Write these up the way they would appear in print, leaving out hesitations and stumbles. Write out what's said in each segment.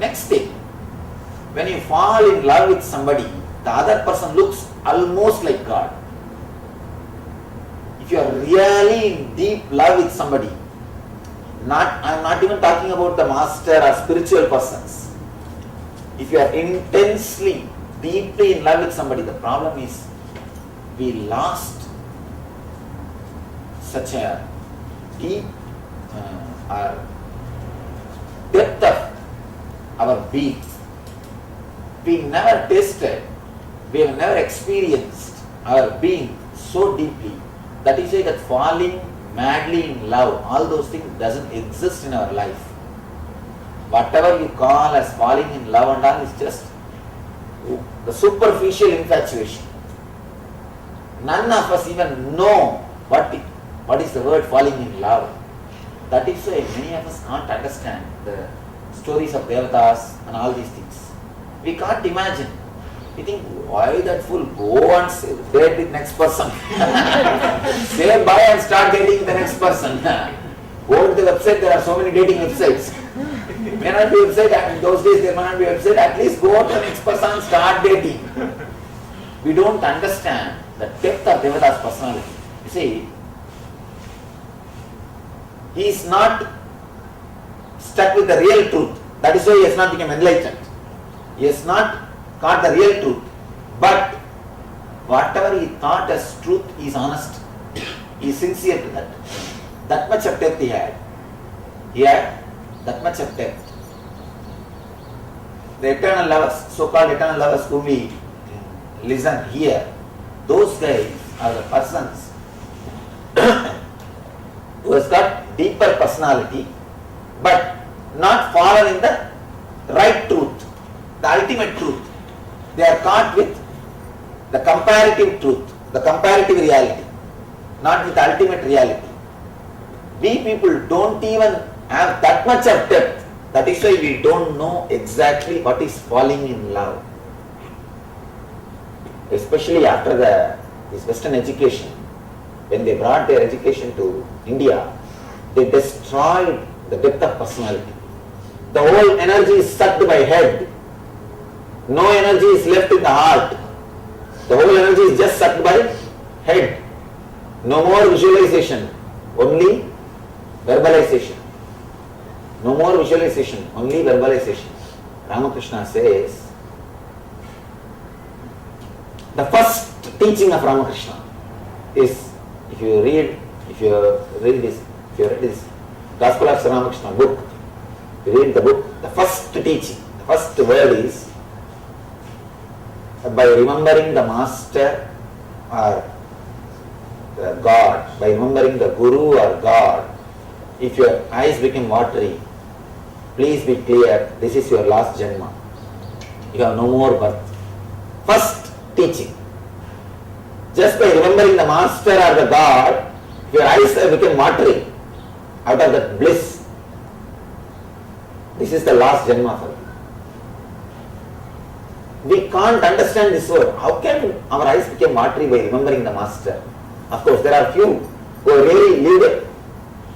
Next thing, when you fall in love with somebody, the other person looks almost like God. If you are really in deep love with somebody, I am not even talking about the master or spiritual persons. If you are intensely, deeply in love with somebody, the problem is we lost such a deep depth of our being. We never tasted, we have never experienced our being so deeply. That is why that falling madly in love, all those things doesn't exist in our life. Whatever you call as falling in love and all is just the superficial infatuation. None of us even know what is the word falling in love. That is why many of us can't understand the stories of devatas and all these things. We can't imagine. We think, why that fool? Go and date with next person. Say bye and start dating the next person. Go to the website, there are so many dating websites. May not be website, and in those days there may not be website, at least go to the next person and start dating. We don't understand the depth of Devada's personality. You see, he is not stuck with the real truth. That is why he has not become enlightened. He has not got the real truth. But whatever he thought as truth, he is honest. He is sincere to that. That much of depth he had. He had that much of depth. The eternal lovers, so-called eternal lovers whom we listen here, those guys are the persons who has got deeper personality but not fallen in the right truth, the ultimate truth. They are caught with the comparative truth, the comparative reality, not with the ultimate reality. We people don't even have that much of depth. That is why we don't know exactly what is falling in love. Especially after this Western education, when they brought their education to India, they destroyed the depth of personality. The whole energy is sucked by head. No energy is left in the heart. The whole energy is just sucked by head. No more visualization, only verbalization. No more visualization, only verbalization. Ramakrishna says, the first teaching of Ramakrishna is, if you read this Gospel of Sri Ramakrishna book, you read the book, the first teaching, the first word is, by remembering the master or God, by remembering the Guru or God, if your eyes become watery, please be clear, this is your last janma. You have no more birth. First teaching. Just by remembering the master or the God, if your eyes have become watery out of that bliss, this is the last janma for you. We can't understand this word. How can our eyes become watery by remembering the master? Of course, there are few who are really lived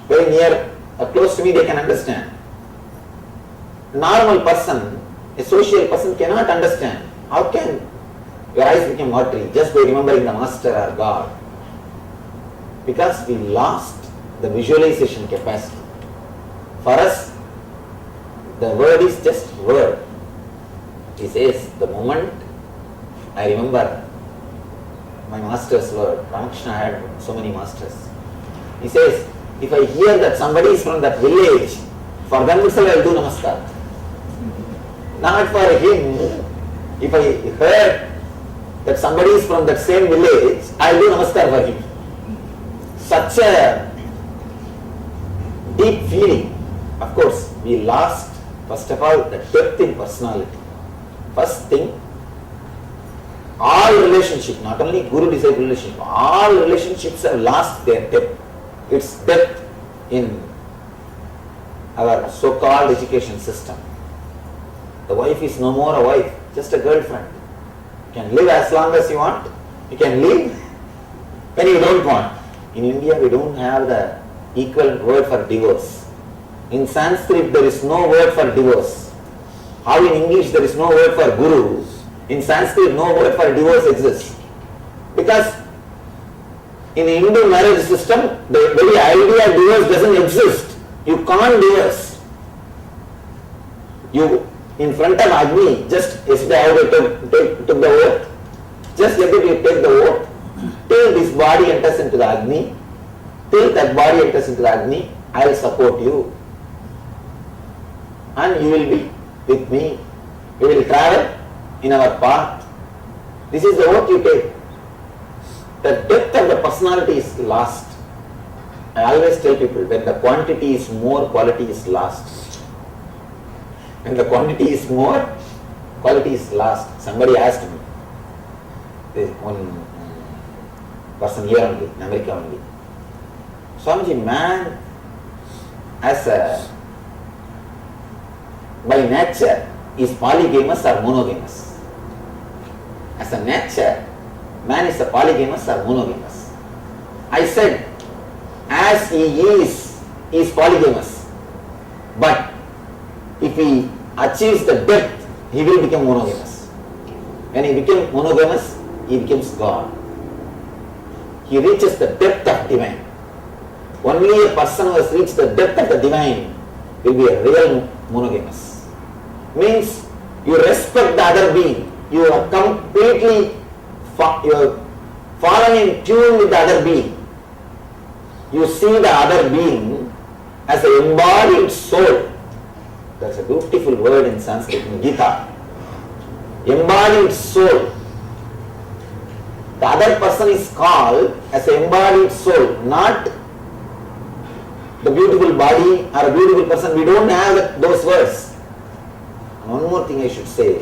very near or close to me, they can understand. Normal person, a social person cannot understand. How can your eyes become watery just by remembering the master or God? Because we lost the visualization capacity. For us, the word is just word. He says, the moment I remember my master's word, Ramakrishna had so many masters. He says, if I hear that somebody is from that village, for them itself I will do namaskar. Not for him. If I heard that somebody is from that same village, I will do namaskar for him. Such a deep feeling. Of course, we lost, first of all, the depth in personality. First thing, all relationship, not only guru-disciple relationship, all relationships have lost their depth. Its depth in our so-called education system. The wife is no more a wife, just a girlfriend. You can live as long as you want. You can live when you don't want. In India, we don't have the equivalent word for divorce. In Sanskrit, there is no word for divorce. How in English there is no word for guru, in Sanskrit no word for divorce exists. Because in the Hindu marriage system, the very idea of divorce doesn't exist. You can't divorce. You, in front of Agni, just yesterday I took the oath. Just let it you take the oath. Till this body enters into the Agni, till that body enters into the Agni, I will support you. And you will be with me. We will travel in our path. This is the oath you take. The depth of the personality is lost. I always tell people, when the quantity is more, quality is lost. When the quantity is more, quality is lost. Somebody asked me, this one person here only, in America only, Swamiji, man as a, by nature is polygamous or monogamous? As a nature, man is a polygamous or monogamous? I said, as he is polygamous. But if he achieves the depth, he will become monogamous. When he becomes monogamous, he becomes God. He reaches the depth of divine. Only a person who has reached the depth of the divine will be a real monogamous. Means you respect the other being. You are completely fallen in tune with the other being. You see the other being as an embodied soul. That's a beautiful word in Sanskrit, in Gita. Embodied soul. The other person is called as an embodied soul, not the beautiful body or a beautiful person. We don't have those words. One more thing I should say.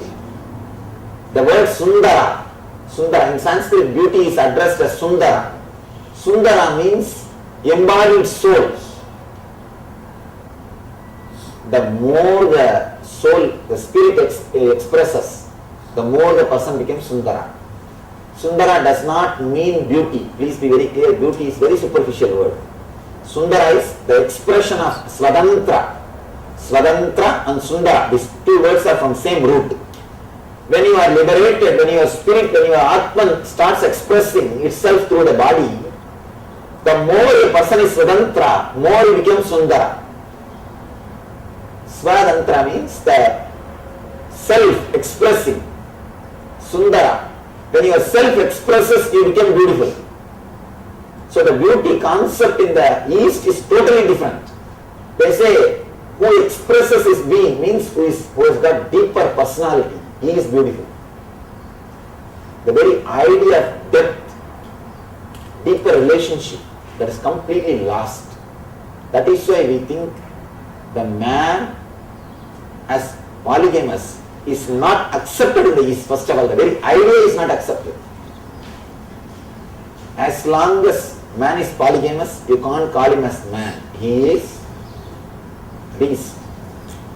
The word Sundara. Sundara, in Sanskrit, beauty is addressed as Sundara. Sundara means embodied soul. The more the soul, the spirit expresses, the more the person becomes Sundara. Sundara does not mean beauty. Please be very clear, beauty is very superficial word. Sundara is the expression of Svatantra. Svatantra and Sundara, these two words are from same root. When you are liberated, when your spirit, when your Atman starts expressing itself through the body, the more a person is Svatantra, more he becomes Sundara. Svatantra means the self-expressing. Sundara. When your self expresses, you become beautiful. So the beauty concept in the East is totally different. They say, who expresses his being means who has got deeper personality. He is beautiful. The very idea of depth, deeper relationship, that is completely lost. That is why we think the man as polygamous is not accepted in the East. First of all, the very idea is not accepted. As long as man is polygamous, you can't call him as man. He is beast,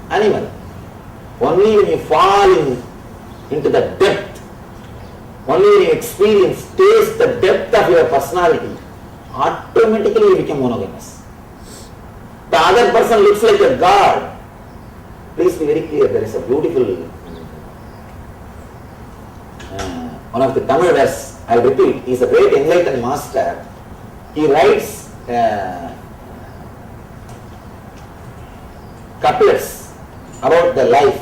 animal. Only when you fall into the depth, only when you experience, taste the depth of your personality, automatically you become monogamous. The other person looks like a god. Please be very clear, there is a beautiful one of the Tamil verse, I will repeat, he is a great enlightened master. He writes couplets about the life.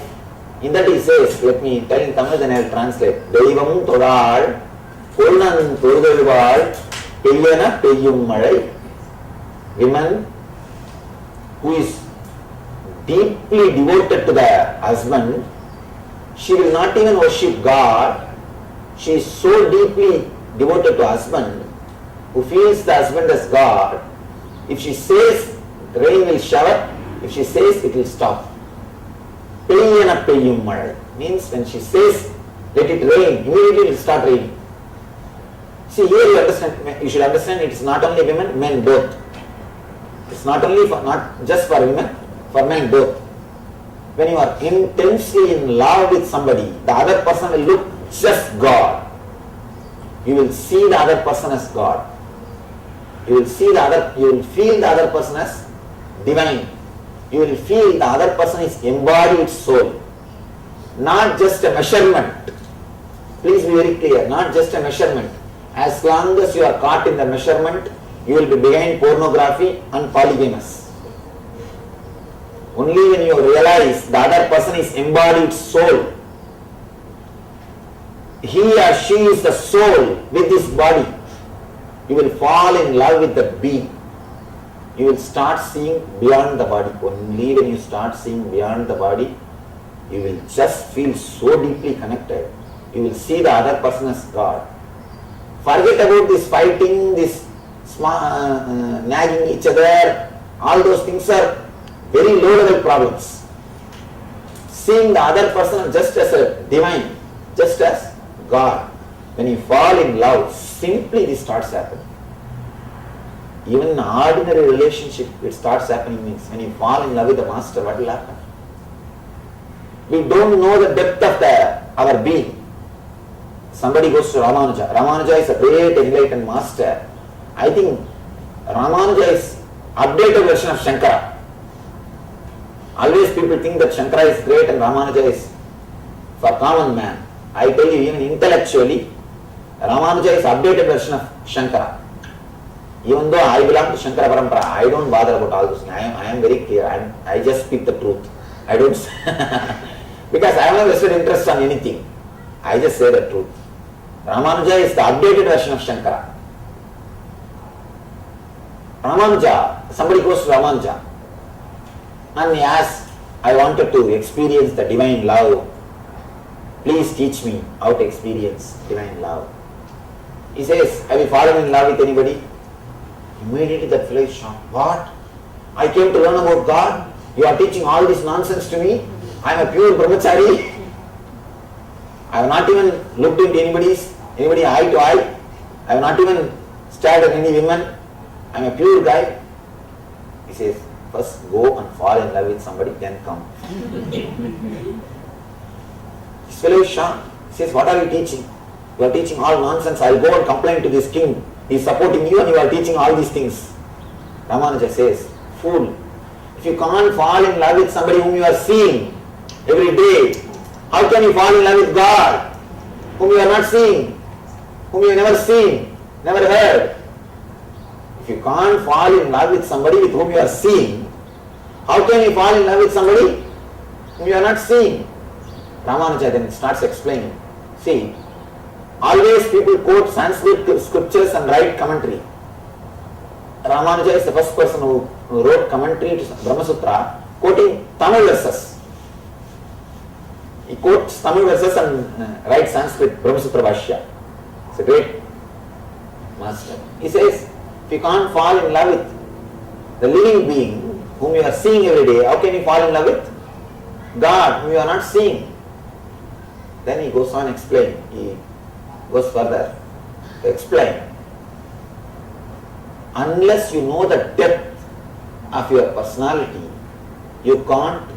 In that he says, let me tell in Tamil, then I will translate. Deivam Todal, Purnan Purudalval, Peyana Peyum Malai. Woman who is deeply devoted to the husband, she will not even worship God. She is so deeply devoted to husband, who feels the husband as God. If she says rain will shower, if she says it will stop. Peyyana peyyum malai means when she says let it rain, immediately it will start raining. See, here you understand, you should understand it is not only women, men both. It's not only for, not just for women, for men both. When you are intensely in love with somebody, the other person will look just God. You will see the other person as God. You will feel the other person as divine. You will feel the other person is embodied soul. not just a measurement. Please be very clear, not just a measurement. As long as you are caught in the measurement, you will be behind pornography and polygamous. Only when you realize the other person is embodied soul, he or she is the soul with this body, you will fall in love with the being. You will start seeing beyond the body. Only when you start seeing beyond the body, you will just feel so deeply connected. You will see the other person as God. Forget about this fighting, this nagging each other. All those things are very low level problems. Seeing the other person just as a divine, just as God. When you fall in love, simply this starts happening. Even in an ordinary relationship, it starts happening. Means when you fall in love with the master, what will happen? We don't know the depth of our being. Somebody goes to Ramanuja. Ramanuja is a great enlightened master. I think Ramanuja is updated version of Shankara. Always people think that Shankara is great and Ramanuja is for common man. I tell you, even intellectually, Ramanuja is updated version of Shankara. Even though I belong to Shankara Parampara, I don't bother about all those things. I am very clear. I just speak the truth. I don't because I have no vested interest on anything. I just say the truth. Ramanuja is the updated version of Shankara. Ramanuja, somebody goes to Ramanuja and he asks, I wanted to experience the divine love. Please teach me how to experience divine love. He says, have you fallen in love with anybody? Immediately that fellow is shocked. What? I came to learn about God. You are teaching all this nonsense to me. I am a pure brahmachari. I have not even looked into anybody eye to eye. I have not even stared at any women. I am a pure guy. He says, first go and fall in love with somebody, then come. This fellow is shocked. He says, what are you teaching? You are teaching all nonsense. I will go and complain to this king. He is supporting you and you are teaching all these things. Ramanuja says, fool, if you can't fall in love with somebody whom you are seeing every day, how can you fall in love with God, whom you are not seeing, whom you have never seen, never heard? If you can't fall in love with somebody with whom you are seeing, how can you fall in love with somebody whom you are not seeing? Ramanuja then starts explaining. See, always people quote Sanskrit scriptures and write commentary. Ramanuja is the first person who wrote commentary to Brahma Sutra, quoting Tamil verses. He quotes Tamil verses and writes Sanskrit Brahma Sutra Bhashya. It's a great master. He says, if you can't fall in love with the living being whom you are seeing every day, how can you fall in love with God whom you are not seeing? Then he goes on explaining. He goes further to explain. Unless you know the depth of your personality, you can't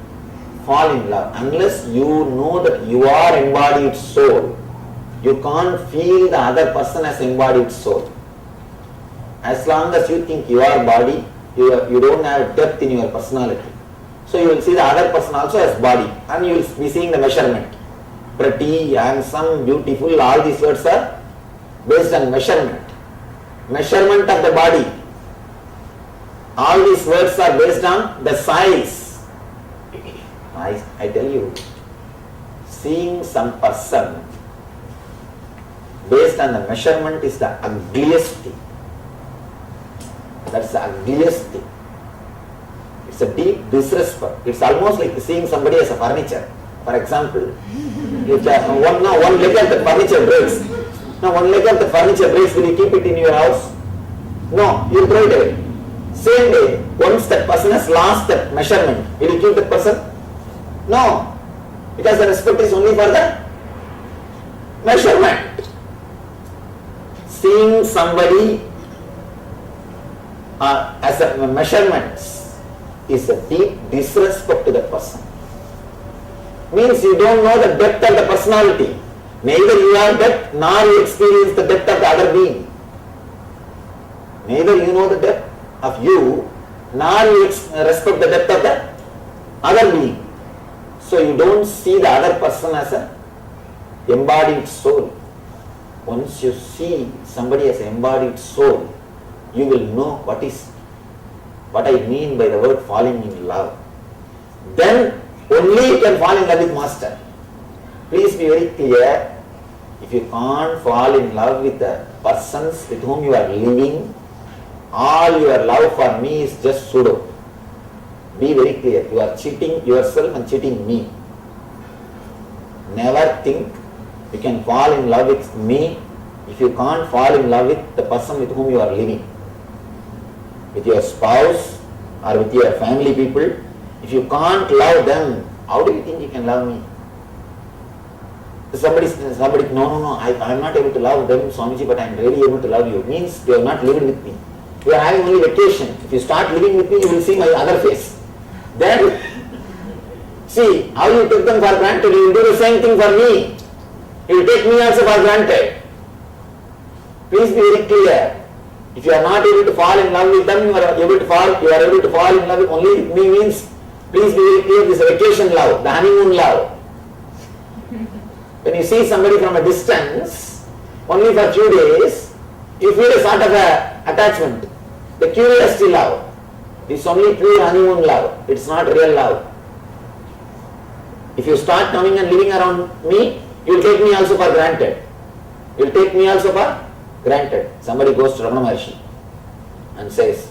fall in love. Unless you know that you are embodied soul, you can't feel the other person as embodied soul. As long as you think you are body, you don't have depth in your personality. So you will see the other person also as body and you will be seeing the measurement. Pretty, handsome, beautiful, all these words are based on measurement. Measurement of the body. All these words are based on the size. I tell you, seeing some person based on the measurement is the ugliest thing. That's the ugliest thing. It's a deep disrespect. It's almost like seeing somebody as a furniture. For example, if one leg of the furniture breaks, one leg of the furniture breaks, will you keep it in your house? No, you throw it away. Same day, once that person has lost that measurement, will you keep that person? No, because the respect is only for the measurement. Seeing somebody as a measurement is a deep disrespect to that person. Means you don't know the depth of the personality. Neither you have depth nor you experience the depth of the other being. Neither you know the depth of you nor you respect the depth of the other being. So you don't see the other person as a embodied soul. Once you see somebody as an embodied soul, you will know what I mean by the word falling in love. Then only you can fall in love with Master. Please be very clear. If you can't fall in love with the persons with whom you are living, all your love for me is just pseudo. Be very clear. You are cheating yourself and cheating me. Never think you can fall in love with me if you can't fall in love with the person with whom you are living. With your spouse or with your family people, if you can't love them, how do you think you can love me? Somebody, no, I am not able to love them, Swamiji, but I am really able to love you. Means you are not living with me. You are having only vacation. If you start living with me, you will see my other face. Then, see, how you took them for granted, you will do the same thing for me. You will take me also for granted. Please be very clear. If you are not able to fall in love with them, you are able to fall in love with only with me means, please be very clear, this is a vacation love, the honeymoon love. When you see somebody from a distance, only for a few days, you feel a sort of a attachment, the curiosity love. It's only pure honeymoon love, it's not real love. If you start coming and living around me, you will take me also for granted. You will take me also for granted. Somebody goes to Ramana Maharshi and says,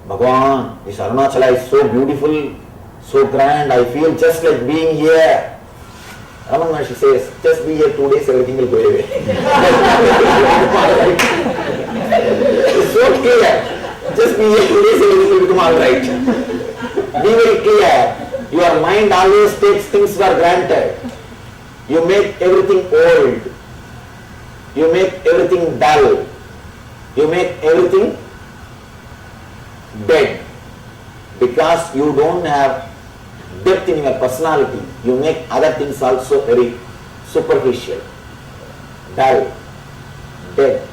Bhagavan, this Arunachala is so beautiful, so grand, I feel just like being here. Ramana Maharshi says, just be here 2 days, everything will go away. It's so clear. Just be here 2 days, everything will become alright. Be very clear. Your mind always takes things for granted. You make everything old. You make everything dull. You make everything dead. Because you don't have depth in your personality, you make other things also very superficial, dull, dead.